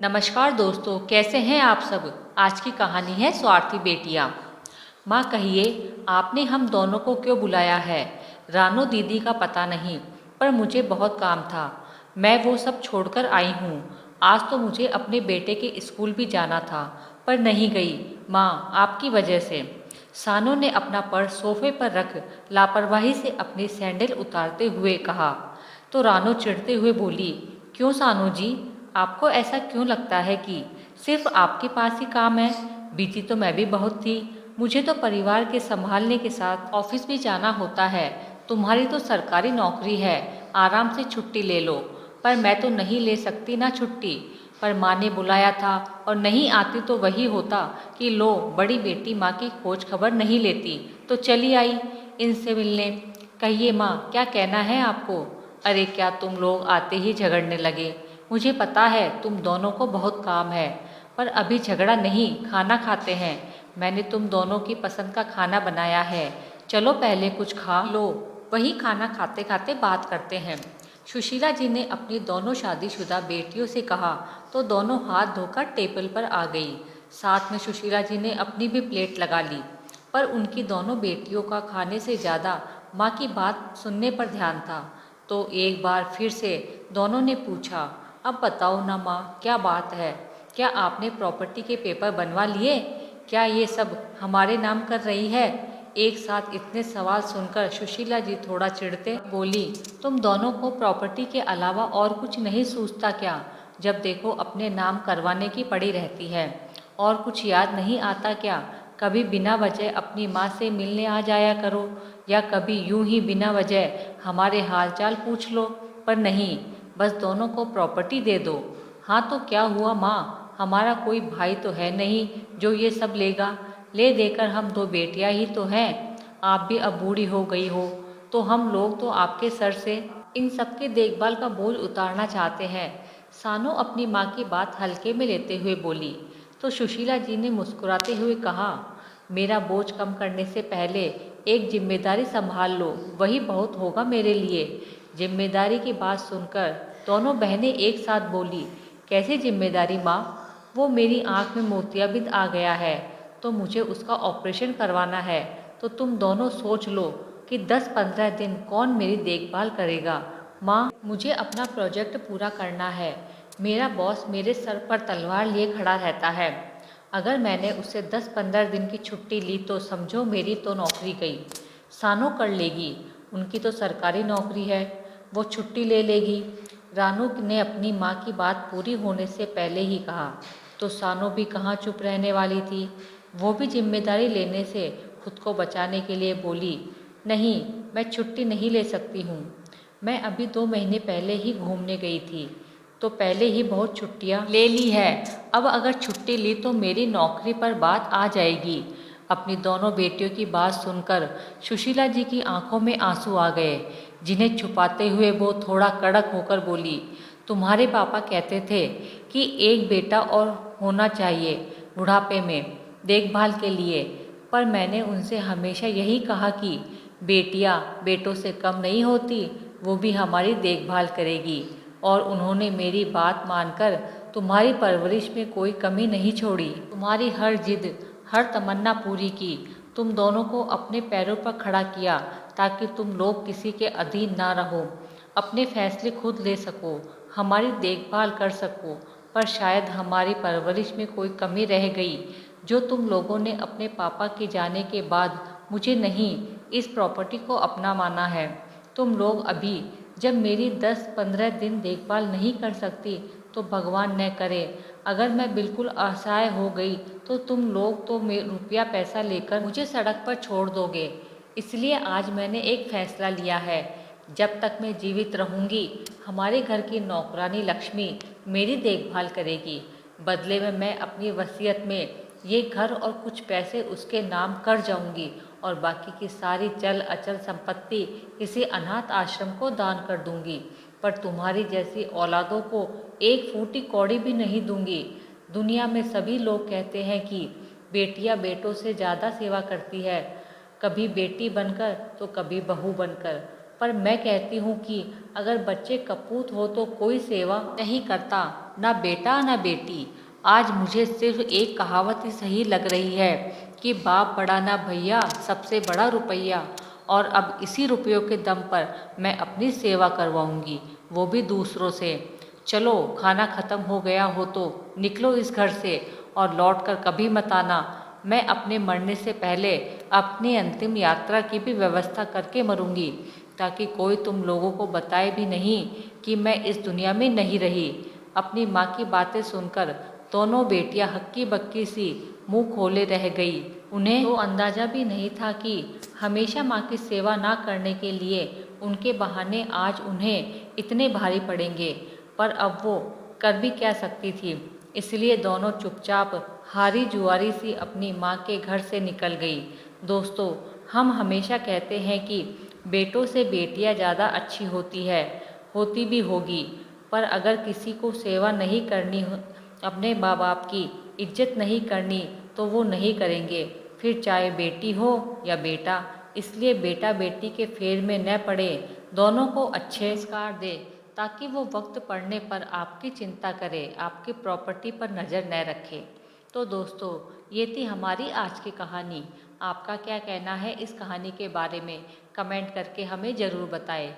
नमस्कार दोस्तों, कैसे हैं आप सब। आज की कहानी है स्वार्थी बेटियाँ। माँ कहिए, आपने हम दोनों को क्यों बुलाया है। रानो दीदी का पता नहीं, पर मुझे बहुत काम था। मैं वो सब छोड़कर आई हूँ। आज तो मुझे अपने बेटे के स्कूल भी जाना था, पर नहीं गई माँ, आपकी वजह से। सानो ने अपना पर्स सोफे पर रख लापरवाही से अपनी सैंडल उतारते हुए कहा। तो रानो चिढ़ते हुए बोली, क्यों सानो जी, आपको ऐसा क्यों लगता है कि सिर्फ आपके पास ही काम है। बिजी तो मैं भी बहुत थी। मुझे तो परिवार के संभालने के साथ ऑफिस भी जाना होता है। तुम्हारी तो सरकारी नौकरी है, आराम से छुट्टी ले लो। पर मैं तो नहीं ले सकती ना छुट्टी। पर माँ ने बुलाया था और नहीं आती तो वही होता कि लो, बड़ी बेटी माँ की खोज खबर नहीं लेती, तो चली आई इनसे मिलने। कहिए माँ, क्या कहना है आपको। अरे क्या तुम लोग आते ही झगड़ने लगे। मुझे पता है तुम दोनों को बहुत काम है, पर अभी झगड़ा नहीं, खाना खाते हैं। मैंने तुम दोनों की पसंद का खाना बनाया है। चलो पहले कुछ खा लो, वही खाना खाते खाते बात करते हैं। सुशीला जी ने अपनी दोनों शादीशुदा बेटियों से कहा तो दोनों हाथ धोकर टेबल पर आ गई। साथ में सुशीला जी ने अपनी भी प्लेट लगा ली, पर उनकी दोनों बेटियों का खाने से ज़्यादा माँ की बात सुनने पर ध्यान था। तो एक बार फिर से दोनों ने पूछा, अब बताओ ना माँ, क्या बात है। क्या आपने प्रॉपर्टी के पेपर बनवा लिए। क्या ये सब हमारे नाम कर रही है। एक साथ इतने सवाल सुनकर सुशीला जी थोड़ा चिढ़ते बोली, तुम दोनों को प्रॉपर्टी के अलावा और कुछ नहीं सूझता क्या। जब देखो अपने नाम करवाने की पड़ी रहती है। और कुछ याद नहीं आता क्या। कभी बिना वजह अपनी माँ से मिलने आ जाया करो, या कभी यूं ही बिना वजह हमारे हालचाल पूछ लो। पर नहीं, बस दोनों को प्रॉपर्टी दे दो। हाँ तो क्या हुआ माँ, हमारा कोई भाई तो है नहीं जो ये सब लेगा। ले देकर हम दो बेटियां ही तो हैं। आप भी अब बूढ़ी हो गई हो, तो हम लोग तो आपके सर से इन सब के देखभाल का बोझ उतारना चाहते हैं। सानो अपनी माँ की बात हल्के में लेते हुए बोली। तो सुशीला जी ने मुस्कुराते हुए कहा, मेरा बोझ कम करने से पहले एक जिम्मेदारी संभाल लो, वही बहुत होगा मेरे लिए। जिम्मेदारी की बात सुनकर दोनों बहनें एक साथ बोली, कैसी जिम्मेदारी माँ। वो मेरी आँख में मोतियाबिंद आ गया है, तो मुझे उसका ऑपरेशन करवाना है। तो तुम दोनों सोच लो कि 10-15 दिन कौन मेरी देखभाल करेगा। माँ, मुझे अपना प्रोजेक्ट पूरा करना है। मेरा बॉस मेरे सर पर तलवार लिए खड़ा रहता है। अगर मैंने उससे 10-15 दिन की छुट्टी ली तो समझो मेरी तो नौकरी गई। सानो कर लेगी, उनकी तो सरकारी नौकरी है, वो छुट्टी ले लेगी। रानू ने अपनी माँ की बात पूरी होने से पहले ही कहा। तो सानो भी कहाँ चुप रहने वाली थी। वो भी जिम्मेदारी लेने से खुद को बचाने के लिए बोली, नहीं, मैं छुट्टी नहीं ले सकती हूँ। मैं अभी 2 महीने पहले ही घूमने गई थी, तो पहले ही बहुत छुट्टियाँ ले ली है। अब अगर छुट्टी ली तो मेरी नौकरी पर बात आ जाएगी। अपनी दोनों बेटियों की बात सुनकर सुशीला जी की आंखों में आंसू आ गए, जिन्हें छुपाते हुए वो थोड़ा कड़क होकर बोली, तुम्हारे पापा कहते थे कि एक बेटा और होना चाहिए बुढ़ापे में देखभाल के लिए। पर मैंने उनसे हमेशा यही कहा कि बेटियां बेटों से कम नहीं होती, वो भी हमारी देखभाल करेगी। और उन्होंने मेरी बात मानकर तुम्हारी परवरिश में कोई कमी नहीं छोड़ी, तुम्हारी हर जिद, हर तमन्ना पूरी की। तुम दोनों को अपने पैरों पर खड़ा किया ताकि तुम लोग किसी के अधीन ना रहो, अपने फैसले खुद ले सको, हमारी देखभाल कर सको। पर शायद हमारी परवरिश में कोई कमी रह गई, जो तुम लोगों ने अपने पापा के जाने के बाद मुझे नहीं, इस प्रॉपर्टी को अपना माना है। तुम लोग अभी जब मेरी 10-15 दिन देखभाल नहीं कर सकती, तो भगवान न करे अगर मैं बिल्कुल असहाय हो गई तो तुम लोग तो रुपया पैसा लेकर मुझे सड़क पर छोड़ दोगे। इसलिए आज मैंने एक फैसला लिया है, जब तक मैं जीवित रहूंगी हमारे घर की नौकरानी लक्ष्मी मेरी देखभाल करेगी। बदले में मैं अपनी वसीयत में ये घर और कुछ पैसे उसके नाम कर जाऊंगी, और बाकी की सारी चल अचल संपत्ति किसी अनाथ आश्रम को दान कर दूंगी। पर तुम्हारी जैसी औलादों को एक फूटी कौड़ी भी नहीं दूंगी। दुनिया में सभी लोग कहते हैं कि बेटियां बेटों से ज़्यादा सेवा करती है, कभी बेटी बनकर तो कभी बहू बनकर। पर मैं कहती हूँ कि अगर बच्चे कपूत हो तो कोई सेवा नहीं करता, ना बेटा ना बेटी। आज मुझे सिर्फ एक कहावत ही सही लग रही है कि बाप बड़ा ना भैया, सबसे बड़ा रुपया। और अब इसी रुपयों के दम पर मैं अपनी सेवा करवाऊंगी, वो भी दूसरों से। चलो, खाना खत्म हो गया हो तो निकलो इस घर से और लौट कर कभी मत आना। मैं अपने मरने से पहले अपनी अंतिम यात्रा की भी व्यवस्था करके मरूंगी, ताकि कोई तुम लोगों को बताए भी नहीं कि मैं इस दुनिया में नहीं रही। अपनी माँ की बातें सुनकर दोनों बेटियां हक्की बक्की सी मुंह खोले रह गई। उन्हें तो अंदाजा भी नहीं था कि हमेशा माँ की सेवा ना करने के लिए उनके बहाने आज उन्हें इतने भारी पड़ेंगे। पर अब वो कर भी क्या सकती थी, इसलिए दोनों चुपचाप हारी जुआरी सी अपनी माँ के घर से निकल गई। दोस्तों, हम हमेशा कहते हैं कि बेटों से बेटियाँ ज़्यादा अच्छी होती है, होती भी होगी। पर अगर किसी को सेवा नहीं करनी हो, अपने माँ बाप की इज्जत नहीं करनी, तो वो नहीं करेंगे, फिर चाहे बेटी हो या बेटा। इसलिए बेटा बेटी के फेर में न पड़े, दोनों को अच्छे संस्कार दे, ताकि वो वक्त पड़ने पर आपकी चिंता करे, आपकी प्रॉपर्टी पर नज़र न रखे। तो दोस्तों, ये थी हमारी आज की कहानी। आपका क्या कहना है इस कहानी के बारे में? कमेंट करके हमें ज़रूर बताएं।